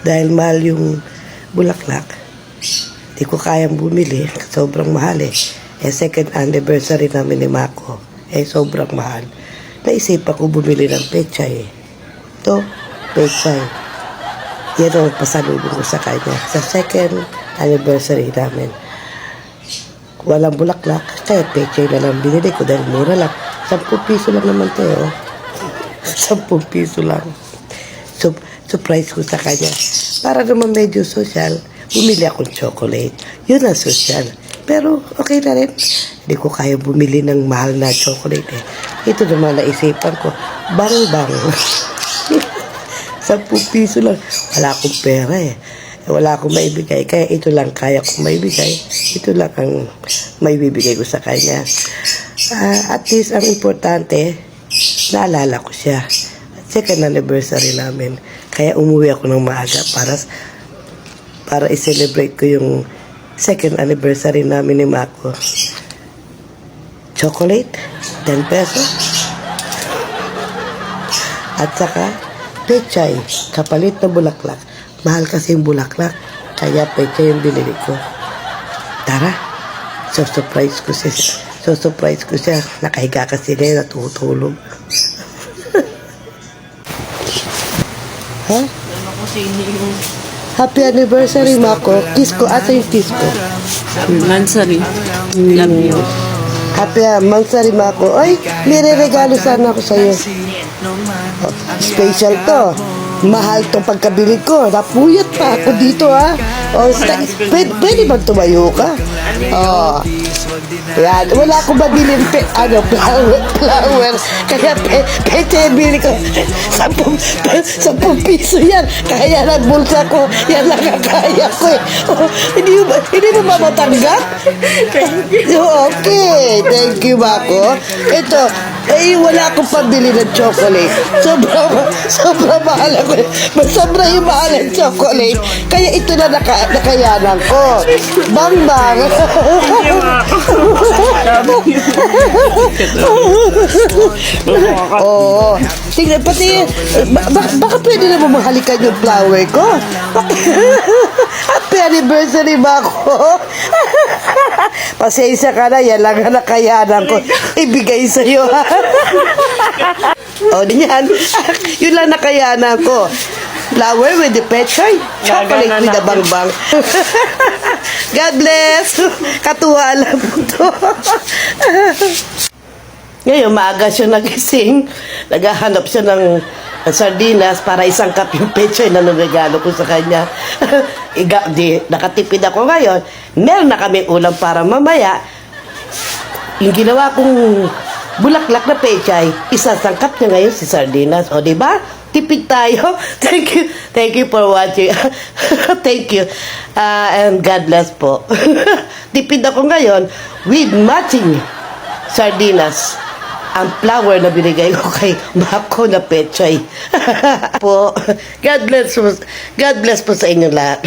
Dahil mahal yung bulaklak, di ko kayang bumili. Sobrang mahal eh. Second anniversary namin ni Mako. Sobrang mahal. Naisipan ko bumili ng pechay. Ito, pechay. Yan ang pasalubong ko sa kanya. Sa second anniversary namin. Walang bulaklak, kaya pechay na lang binili ko dahil mura lang. 10 piso lang naman ito, oh. 10 piso lang. Surprise ko sa kanya. Para naman medyo social, bumili akong chocolate. Yun ang social. Pero okay na rin. Hindi ko kaya bumili ng mahal na chocolate eh. Ito naman naisipan ko, bang-bang. 10 piso lang. Wala akong pera eh. Wala akong maibigay. Kaya ito lang kaya kong maibigay. Ito lang ang maibibigay ko sa kanya. At least ang importante, naalala ko siya. Second anniversary namin. Kaya umuwi ako ng maaga para i-celebrate ko yung second anniversary namin ni Mako. Chocolate, 10 pesos. At saka, pechay, kapalit na bulaklak. Mahal kasi yung bulaklak, kaya pechay yung binili ko. Tara, surprise ko siya. Nakahiga kasi ngayon, natutulog. Ha? Happy anniversary, Mako. Kiss ko. Asa yung kiss ko? Mansari. Love you. Happy Mansari, Mako. Ay, may regalo sana ako sa'yo. Special to. Mahal tong pagkabili ko. Napuyat pa ako dito, ha? Pwede bang tumayo ka? Yan. Wala akong mabiling flower. Kaya pwede bili ko. 10 piso yan. Kaya lang bulsa ko. Yan lang ang kaya ko eh. Hindi mo ba matanggap? Okay. Thank you, Mako. Ito, wala akong pabili ng chocolate. Sobrang mahal ako. Sobrang yung mahal ng chocolate. Kaya ito na nakayanan ko. Bang-bang. Oo. Tingnan, pati, baka pwede na mamahalikan yung flower ko. Happy anniversary ba ako? Pasensya ka na, yan lang ang nakayanan ko. Ibigay sa'yo, ha? O, yan. Yun lang nakayanan ko. Flower with the pechay. Chocolate with the bang-bang. God bless. Katuwa lang po to. Ngayon, maaga siya nagising. Naghahanap siya ng sardinas para isangkap yung pechay na nagregalo ko sa kanya. Nakatipid ako ngayon. Meron na kaming ulam para mamaya. Yung ginawa kong bulaklak na pechay, isasangkap niya ngayon si sardinas. O, diba? Tipid tayo. Thank you for watching. Thank you. And God bless po. Tipid ako ngayon with matching sardinas. Ang flower na binigay ko kay Mako na pechay. Po. God bless po sa inyong lahat.